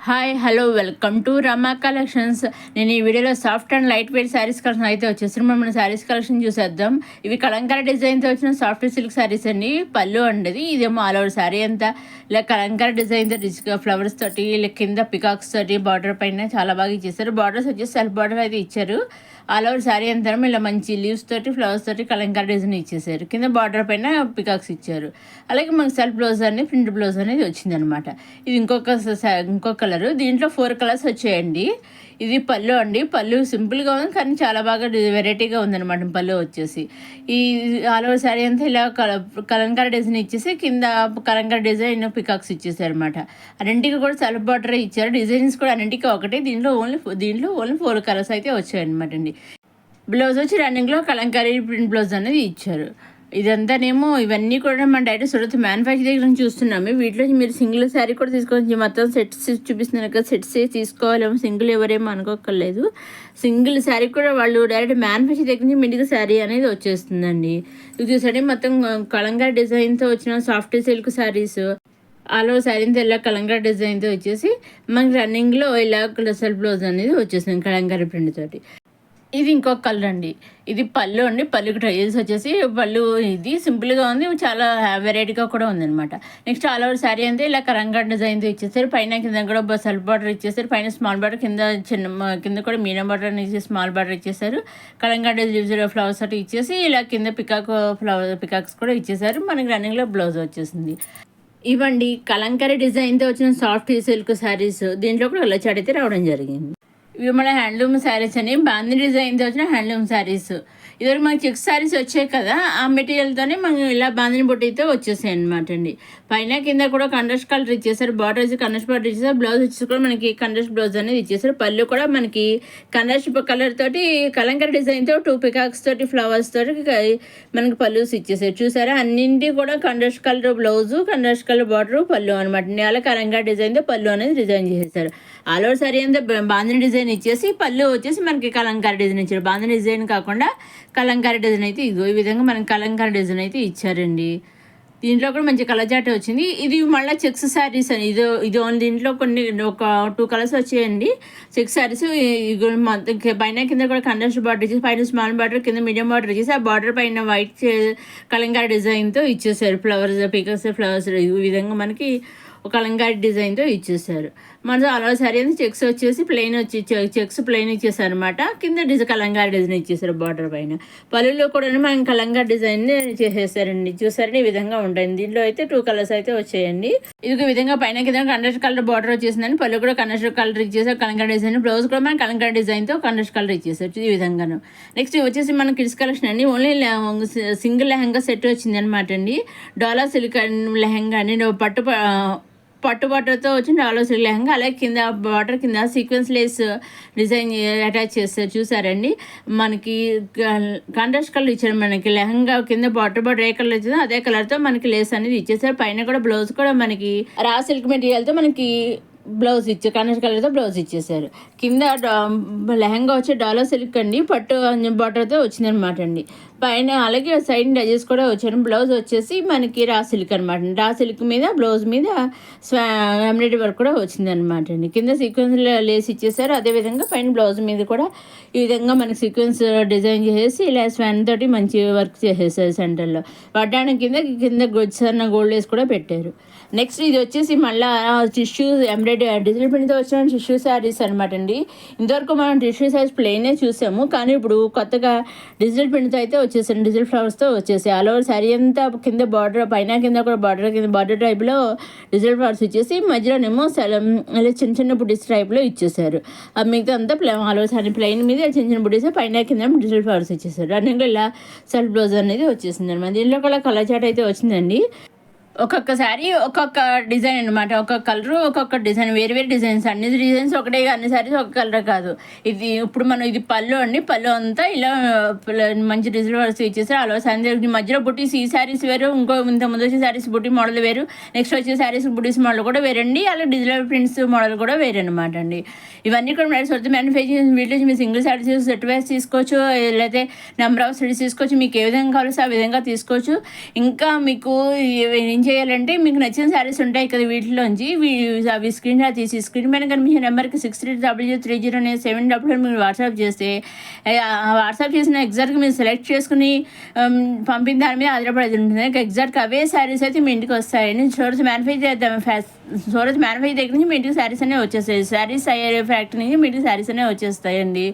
Hi hello welcome to Rama collections. నేను ఈ వీడియోలో soft and light weight saris collection అయితే వచ్చేసి మనం శారీస్ కలెక్షన్ చూసేద్దాం. ఇవి కలంకారీ డిజైన్తో వచ్చిన సాఫ్ట్ సిల్క్ శారీస్ అండి. పళ్ళు అండి, ఇదేమో ఆల్ ఓవర్ శారీ అంతా ఇలా కలంకారీ డిజైన్తో రిచ్గా ఫ్లవర్స్ తోటి ఇలా కింద పికాక్స్ తోటి బార్డర్ పైన చాలా బాగా ఇచ్చేసారు. బార్డర్స్ వచ్చేసి సెల్ఫ్ బార్డర్ అయితే ఇచ్చారు. ఆల్ ఓవర్ శారీ అంతా ఇలా మంచి లీవ్స్ తోటి ఫ్లవర్స్ తోటి కలంకారీ డిజైన్ ఇచ్చేసారు. కింద బార్డర్ పైన పికాక్స్ ఇచ్చారు. అలాగే మనకి సెల్ఫ్ బ్లౌజ్ అని ప్రింట్ బ్లౌజ్ అనేది వచ్చిందనమాట. ఇది ఇంకొక కలర్. దీంట్లో 4 కలర్స్ వచ్చాయండి. ఇది పళ్ళు అండి. పళ్ళు సింపుల్గా ఉంది కానీ చాలా బాగా వెరైటీగా ఉందన్నమాట. పళ్ళు వచ్చేసి ఈ ఆల్ ఓవర్ శారీ అంతా ఇలా కలంకారీ డిజైన్ ఇచ్చేసి కింద కలంకారీ డిజైన్ పికాక్స్ ఇచ్చేసారు అనమాట. అన్నింటికి కూడా సెల్ఫ్ బార్డర్ ఇచ్చారు. డిజైన్స్ కూడా అన్నింటికి ఒకటే. దీంట్లో ఓన్లీ 4 కలర్స్ అయితే వచ్చాయన్నమాట అండి. బ్లౌజ్ వచ్చి రన్నింగ్లో కలంకారీ ప్రింట్ బ్లౌజ్ అనేది ఇచ్చారు. ఇదంతానేమో ఇవన్నీ కూడా మన డైరెక్ట్ సూరత్ మ్యానుఫ్యాక్చర్ దగ్గర నుంచి చూస్తున్నాము. వీటిలో మీరు సింగిల్ శారీ కూడా తీసుకోవచ్చు. మొత్తం సెట్స్ చూపిస్తున్నారు కదా, సెట్స్ తీసుకోవాలేమో, సింగిల్ ఎవరేమో అనుకోకర్లేదు. సింగిల్ శారీ కూడా వాళ్ళు డైరెక్ట్ మ్యానుఫ్యాక్చర్ దగ్గర నుంచి మిడిల్ శారీ అనేది వచ్చేస్తుందండి. ఇది చూసండి, మొత్తం కలంకారీ డిజైన్తో వచ్చిన soft silk saris. All over sari ఇలా కలంకారీ డిజైన్తో వచ్చేసి మనకి రన్నింగ్లో ఇలా సెల్ఫ్ బ్లౌజ్ అనేది వచ్చేస్తుంది కలంకారీ ప్రింట్ తోటి. ఇది ఇంకొక కలర్ అండి. ఇది పళ్ళు అండి. పళ్ళుకి ట్రయల్స్ వచ్చేసి పళ్ళు ఇది సింపుల్గా ఉంది, చాలా వెరైటీగా కూడా ఉందన్నమాట. నెక్స్ట్ ఆల్ ఓవర్ శారీ అంతా ఇలా కలంకారీ డిజైన్తో ఇచ్చేసారు. పైన కింద కూడా సెల్ఫ్ బార్డర్ ఇచ్చేసారు. పైన స్మాల్ బార్డర్, కింద కూడా మీడియం బార్డర్ ఇచ్చేసి స్మాల్ బార్డర్ ఇచ్చేసారు. కలంకారీ డిజైన్ ఫ్లవర్స్ అటు ఇచ్చేసి ఇలా కింద పికాక్స్ కూడా ఇచ్చేసారు. మనకి రన్నింగ్లో బ్లౌజ్ వచ్చేసింది. ఇవ్వండి కలంకారీ డిజైన్తో వచ్చిన సాఫ్ట్ సిల్క్ శారీస్. దీంట్లో కూడా ఇలా చాట్ అయితే రావడం జరిగింది. ఇవి మన హ్యాండ్లూమ్ శారీస్ అని బాందీ డిజైన్తో వచ్చిన హ్యాండ్లూమ్ శారీస్. ఇదివరకు మనకి చెక్స్ శారీస్ వచ్చాయి కదా, ఆ మెటీరియల్తోనే మనం ఇలా బాందిని బొట్టితో వచ్చేసాయి అనమాట అండి. పైన కింద కూడా కంట్రాస్ట్ కలర్ ఇచ్చేసారు. బార్డర్ వచ్చి కంట్రాస్ట్ బార్డర్ ఇచ్చేసారు. బ్లౌజ్ వచ్చి కూడా మనకి కంట్రాస్ట్ బ్లౌజ్ అనేది ఇచ్చేసారు. పళ్ళు కూడా మనకి కంట్రాస్ట్ కలర్ తోటి కలంకారీ డిజైన్తో 2 పికాక్స్ తోటి ఫ్లవర్స్ తోటి మనకి పళ్ళుస్ ఇచ్చేసారు. చూసారా, అన్నింటి కూడా contrast colour blouse, contrast colour border, పళ్ళు అనమాట. అలా కలంకారీ డిజైన్తో పళ్ళు అనేది డిజైన్ చేసేసారు. ఆల్ ఓవర్ సారీ అంతా బాందిని డిజైన్ ఇచ్చేసి పళ్ళు వచ్చేసి మనకి కలంకారీ డిజైన్ ఇచ్చారు. బాందిని డిజైన్ కాకుండా కలంకారీ డిజైన్ అయితే ఇదిగో ఈ విధంగా మనకి కలంకారీ డిజైన్ అయితే ఇచ్చారండి. దీంట్లో కూడా మంచి కలర్ చాట్ వచ్చింది. ఇది మళ్ళీ చెక్స్ శారీస్ అని ఇది దీంట్లో ఒక 2 కలర్స్ వచ్చాయండి. చెక్స్ శారీస్ పైన కింద కూడా కంట్రాస్ట్ బార్డర్ ఇచ్చేసి పైన స్మాల్ బార్డర్, కింద మీడియం బార్డర్ ఇచ్చేసి ఆ బార్డర్ పైన వైట్ కలంకారీ డిజైన్తో ఇచ్చేసారు. ఫ్లవర్స్, పికర్స్, ఫ్లవర్స్ ఈ విధంగా మనకి ఒక కలంకారీ డిజైన్తో ఇచ్చేసారు. మన అలా సరే అని చెక్స్ వచ్చేసి చెక్స్ ప్లెయిన్ ఇచ్చేసారు అనమాట. కింద కలంకారీ డిజైన్ ఇచ్చేసారు బార్డర్ పైన. పళ్ళులో కూడా మనం కలంకారీ డిజైన్ చేసేసారండి. చూసారని ఈ విధంగా ఉంటుంది. దీంట్లో అయితే 2 కలర్స్ అయితే వచ్చాయండి. ఇది ఒక విధంగా పైన కింద కంట్రాస్ట్ కలర్ బార్డర్ వచ్చేసిందని పళ్ళు కూడా కంట్రాస్ట్ కలర్ ఇచ్చేసారు. కలంకారీ డిజైన్ బ్లౌజ్ కూడా మనం కలంకారీ డిజైన్తో కంట్రాస్ట్ కలర్ ఇచ్చేసారు. ఈ విధంగాను. నెక్స్ట్ వచ్చేసి మన కిడ్స్ కలెక్షన్ అండి. ఓన్లీ సింగిల్ లెహంగా సెట్ వచ్చింది అనమాట అండి. డాలా సిల్క్ లెహంగా అని పట్టుబట్టతో వచ్చిన డాలా సిల్క్ లెహంగా. అలాగే కింద బార్డర్ కింద సీక్వెన్స్ లేస్ డిజైన్ అటాచ్ చేస్తారు. చూసారండి, మనకి కాంట్రాస్ట్ కలర్ ఇచ్చారు. మనకి లెహంగా కింద బార్డర్ ఏ కలర్ ఇచ్చిందో అదే కలర్తో మనకి లేస్ అనేది ఇచ్చేసారు. పైన కూడా బ్లౌజ్ కూడా మనకి రా సిల్క్ మెటీరియల్తో మనకి బ్లౌజ్ కాంట్రాస్ట్ కలర్తో బ్లౌజ్ ఇచ్చేసారు. కింద లెహంగా వచ్చి డాలా సిల్క్ అండి, పట్టు బార్డర్తో వచ్చిందనమాట అండి. పైన అలాగే సైడ్ డజెస్ కూడా వచ్చారు. బ్లౌజ్ వచ్చేసి మనకి రా సిల్క్ అనమాట. రా సిల్క్ మీద బ్లౌజ్ మీద ఎంబ్రాయిడరీ వర్క్ కూడా వచ్చిందనమాట అండి. కింద సీక్వెన్స్ లేస్ ఇచ్చేసారు. అదేవిధంగా పైన బ్లౌజ్ మీద కూడా ఈ విధంగా మనకి సీక్వెన్స్ డిజైన్ చేసేసి ఇలా స్వాన్ తోటి మంచి వర్క్ చేసేసారు. సెంటర్లో పడ్డానికి కింద గోల్డ్ లేస్ కూడా పెట్టారు. నెక్స్ట్ ఇది వచ్చేసి మళ్ళీ టిష్యూ ఎంబ్రాయిడరీ డిజిటల్ ప్రింట్తో వచ్చిన టిష్యూ శారీస్ అనమాట అండి. ఇంతవరకు మనం టిష్యూ శారీస్ ప్లెయినే చూసాము, కానీ ఇప్పుడు కొత్తగా డిజిటల్ ప్రింట్తో అయితే వచ్చేసాను. డిజిటల్ ఫ్లవర్స్తో వచ్చేసి ఆల్ ఓవర్ శారీ అంతా కింద బార్డర్ పైన కింద కూడా బార్డర్ టైప్లో డిజిటల్ ఫ్లవర్స్ ఇచ్చేసి మధ్యలోనేమో అలా చిన్న బుడ్డీస్ టైప్లో ఇచ్చేసారు. మిగతా అంతా ఆల్ ఓవర్ శారీ ప్లెయిన్ మీద చిన్న బుడ్డీస్ పైన కింద డిజిటల్ ఫ్లవర్స్ ఇచ్చేసారు. రన్నింగ్లో ఇలా సెల్ఫ్ బ్లౌజ్ అనేది వచ్చేసింది అనమాట. దీనిలో కూడా కలర్ చాట్ అయితే వచ్చిందండి. ఒక్కొక్క శారీ ఒక్కొక్క డిజైన్ అనమాట. ఒక్కొక్క కలర్ ఒక్కొక్క డిజైన్, వేరు డిజైన్స్. అన్ని డిజైన్స్ ఒకటే, అన్ని శారీస్ ఒక కలర్ కాదు. ఇది ఇప్పుడు మనం ఇది పళ్ళు అండి. పళ్ళు అంతా ఇలా మంచి డిజైన్ వర్క్స్ ఇచ్చేసారు. అలా శారీ మధ్యలో బుట్టీస్ ఈ శారీస్ వేరు, ఇంత ముందు వచ్చే శారీస్ బుట్టి మోడల్ వేరు, నెక్స్ట్ వచ్చే శారీస్ బుట్టీస్ మోడల్ కూడా వేరండి. అలా డిజిటల్ ప్రింట్స్ మోడల్ కూడా వేరే అనమాట అండి. ఇవన్నీ కూడా మీరు సొంత మ్యానుఫ్యాక్చరింగ్ వీటిలో మీరు సింగిల్ శారీస్ సెట్ వైస్ తీసుకోవచ్చు, లేకపోతే నెంబర్ ఆఫ్ శారీస్ తీసుకోవచ్చు. మీకు ఏ విధంగా కావాల్సి ఆ విధంగా తీసుకోవచ్చు. ఇంకా మీకు చేయాలంటే మీకు నచ్చిన శారీస్ ఉంటాయి కదా వీటిలోంచి అవి స్క్రీన్ షాట్ తీసి స్క్రీన్ పైన కనిపించే నెంబర్కి 63003097 మీరు వాట్సాప్ చేస్తే వాట్సాప్ చేసిన ఎగ్జాక్ట్గా మీరు సెలెక్ట్ చేసుకుని పంపిన దాని మీద ఆధారపడేది ఉంటుంది. ఎగ్జాక్ట్గా అవే శారీస్ అయితే మీ ఇంటికి వస్తాయండి. సూరత్ మ్యానుఫ్యాక్చర్ దగ్గర నుంచి మీ ఇంటికి శారీస్ అనేవి వచ్చేస్తాయి. శారీస్ అయ్యే ఫ్యాక్టరీ నుంచి మీ ఇంటికి శారీస్ అనేవి వచ్చేస్తాయండి.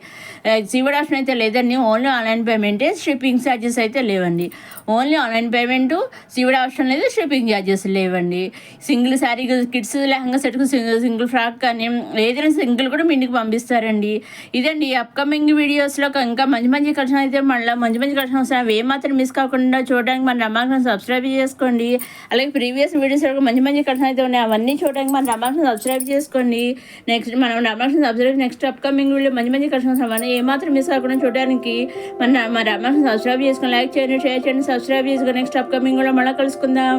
సీవర్డ్ ఆప్షన్ అయితే లేదండి. ఓన్లీ ఆన్లైన్ పేమెంటే, షిప్పింగ్ ఛార్జెస్ అయితే లేవండి. Only online payment, seaward option లేదు, షిప్పింగ్ ఛార్జెస్ లేవండి. సింగిల్ శారీ కిడ్స్ లెహంగా సెట్కు సింగిల్ ఫ్రాక్ కానీ ఏదైనా సింగిల్ కూడా మీ ఇంటికి పంపిస్తారండి. ఇదండి అప్కమింగ్ వీడియోస్లో ఇంకా మంచి కలెక్షన్ అయితే మళ్ళీ మంచి కలెక్షన్ వస్తాయి. అవి ఏమాత్రం మిస్ కాకుండా చూడడానికి మన రమాక్షను సబ్స్క్రైబ్ చేసుకోండి. అలాగే ప్రీవియస్ వీడియోస్లో మంచి కలెక్షన్ అయితే ఉన్నాయి, అవన్నీ చూడడానికి మన రమాక్షను సబ్స్క్రైబ్ చేసుకోండి. నెక్స్ట్ మనం రమాక్షను సబ్స్క్రైబ్ నెక్స్ట్ అప్కమింగ్ వీడియో మంచి కలెక్షన్స్ అవన్నీ ఏమాత్రం మిస్ కాకుండా చూడడానికి మన రమాక్షను సబ్స్క్రైబ్ చేసుకొని లైక్ చేయండి, షేర్ చేయండి, సబ్స్క్రైబ్ చేసుకొని నెక్స్ట్ అప్కమింగ్ కూడా మళ్ళీ కలుసుకుందాం.